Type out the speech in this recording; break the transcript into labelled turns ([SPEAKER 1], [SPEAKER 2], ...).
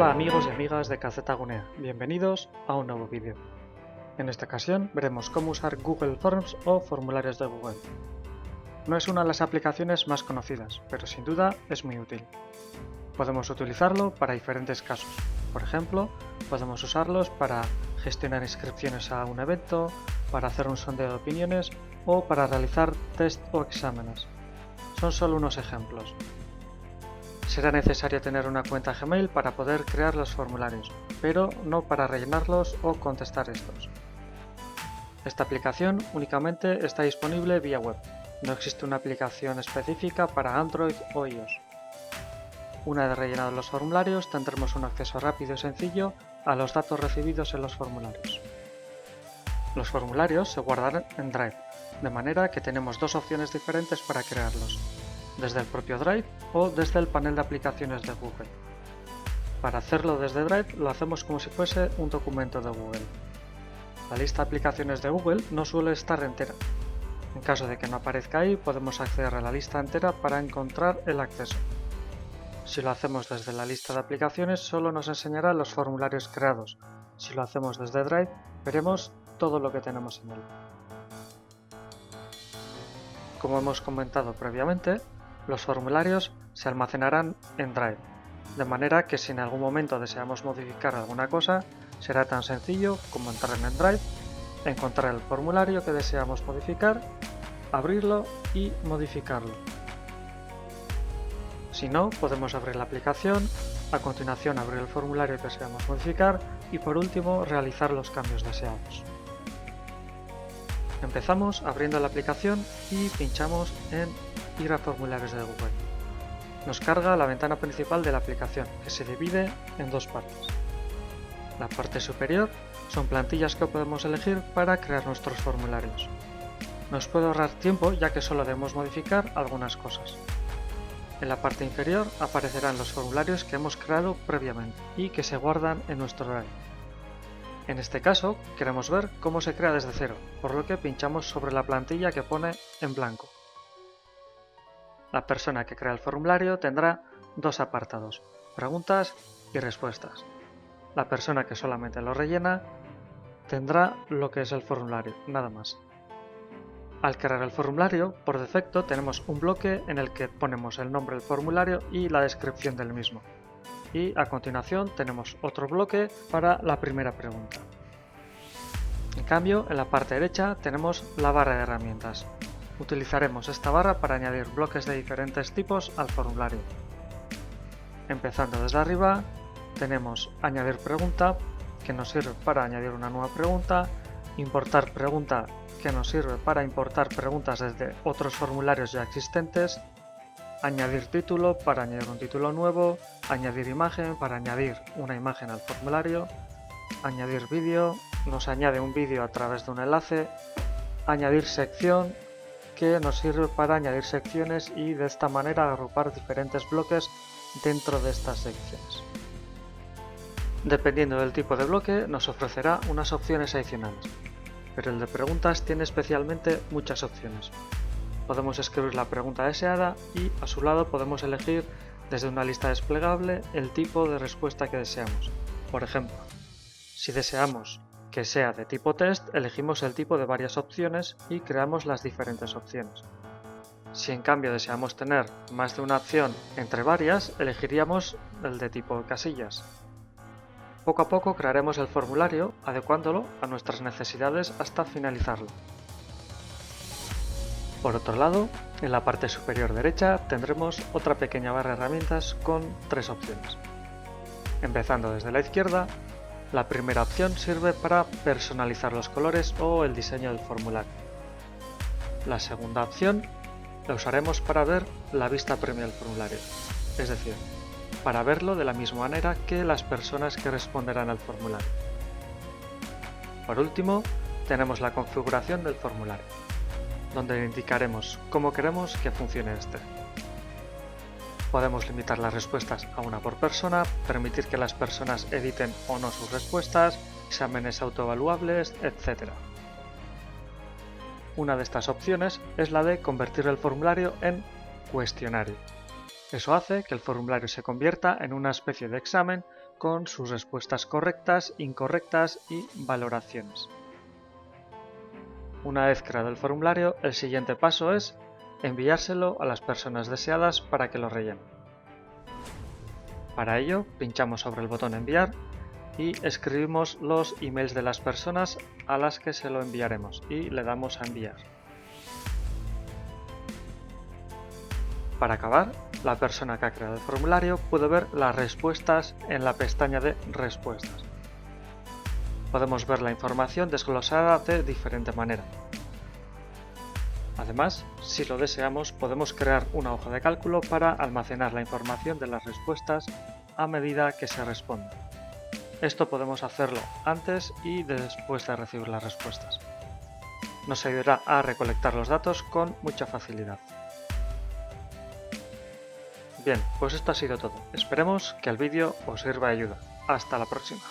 [SPEAKER 1] Hola amigos y amigas de Kazetagunea, bienvenidos a un nuevo vídeo. En esta ocasión veremos cómo usar Google Forms o formularios de Google. No es una de las aplicaciones más conocidas, pero sin duda es muy útil. Podemos utilizarlo para diferentes casos. Por ejemplo, podemos usarlos para gestionar inscripciones a un evento, para hacer un sondeo de opiniones o para realizar test o exámenes. Son solo unos ejemplos. Será necesario tener una cuenta Gmail para poder crear los formularios, pero no para rellenarlos o contestar estos. Esta aplicación únicamente está disponible vía web. No existe una aplicación específica para Android o iOS. Una vez rellenados los formularios, tendremos un acceso rápido y sencillo a los datos recibidos en los formularios. Los formularios se guardarán en Drive, de manera que tenemos dos opciones diferentes para crearlos, desde el propio Drive o desde el panel de aplicaciones de Google. Para hacerlo desde Drive lo hacemos como si fuese un documento de Google. La lista de aplicaciones de Google no suele estar entera. En caso de que no aparezca ahí, podemos acceder a la lista entera para encontrar el acceso. Si lo hacemos desde la lista de aplicaciones, solo nos enseñará los formularios creados. Si lo hacemos desde Drive, veremos todo lo que tenemos en él. Como hemos comentado previamente, los formularios se almacenarán en Drive, de manera que si en algún momento deseamos modificar alguna cosa, será tan sencillo como entrar en Drive, encontrar el formulario que deseamos modificar, abrirlo y modificarlo. Si no, podemos abrir la aplicación, a continuación abrir el formulario que deseamos modificar y por último realizar los cambios deseados. Empezamos abriendo la aplicación y pinchamos en Ir a formularios de Google. Nos carga la ventana principal de la aplicación, que se divide en dos partes. La parte superior son plantillas que podemos elegir para crear nuestros formularios. Nos puede ahorrar tiempo ya que solo debemos modificar algunas cosas. En la parte inferior aparecerán los formularios que hemos creado previamente y que se guardan en nuestro Drive. En este caso, queremos ver cómo se crea desde cero, por lo que pinchamos sobre la plantilla que pone en blanco. La persona que crea el formulario tendrá dos apartados, preguntas y respuestas. La persona que solamente lo rellena tendrá lo que es el formulario, nada más. Al crear el formulario, por defecto tenemos un bloque en el que ponemos el nombre del formulario y la descripción del mismo. Y a continuación tenemos otro bloque para la primera pregunta. En cambio, en la parte derecha tenemos la barra de herramientas. Utilizaremos esta barra para añadir bloques de diferentes tipos al formulario. Empezando desde arriba, tenemos añadir pregunta, que nos sirve para añadir una nueva pregunta, importar pregunta, que nos sirve para importar preguntas desde otros formularios ya existentes, añadir título para añadir un título nuevo, añadir imagen para añadir una imagen al formulario, añadir vídeo, nos añade un vídeo a través de un enlace, añadir sección, que nos sirve para añadir secciones y de esta manera agrupar diferentes bloques dentro de estas secciones. Dependiendo del tipo de bloque nos ofrecerá unas opciones adicionales, pero el de preguntas tiene especialmente muchas opciones. Podemos escribir la pregunta deseada y a su lado podemos elegir desde una lista desplegable el tipo de respuesta que deseamos. Por ejemplo, si deseamos que sea de tipo test, elegimos el tipo de varias opciones y creamos las diferentes opciones. Si en cambio deseamos tener más de una opción entre varias, elegiríamos el de tipo casillas. Poco a poco crearemos el formulario, adecuándolo a nuestras necesidades hasta finalizarlo. Por otro lado, en la parte superior derecha tendremos otra pequeña barra de herramientas con tres opciones. Empezando desde la izquierda, la primera opción sirve para personalizar los colores o el diseño del formulario. La segunda opción la usaremos para ver la vista previa del formulario, es decir, para verlo de la misma manera que las personas que responderán al formulario. Por último, tenemos la configuración del formulario, donde indicaremos cómo queremos que funcione este. Podemos limitar las respuestas a una por persona, permitir que las personas editen o no sus respuestas, exámenes autoevaluables, etc. Una de estas opciones es la de convertir el formulario en cuestionario. Eso hace que el formulario se convierta en una especie de examen con sus respuestas correctas, incorrectas y valoraciones. Una vez creado el formulario, el siguiente paso es enviárselo a las personas deseadas para que lo rellenen. Para ello, pinchamos sobre el botón enviar y escribimos los emails de las personas a las que se lo enviaremos y le damos a enviar. Para acabar, la persona que ha creado el formulario puede ver las respuestas en la pestaña de respuestas. Podemos ver la información desglosada de diferente manera. Además, si lo deseamos, podemos crear una hoja de cálculo para almacenar la información de las respuestas a medida que se responde. Esto podemos hacerlo antes y después de recibir las respuestas. Nos ayudará a recolectar los datos con mucha facilidad. Bien, pues esto ha sido todo. Esperemos que el vídeo os sirva de ayuda. Hasta la próxima.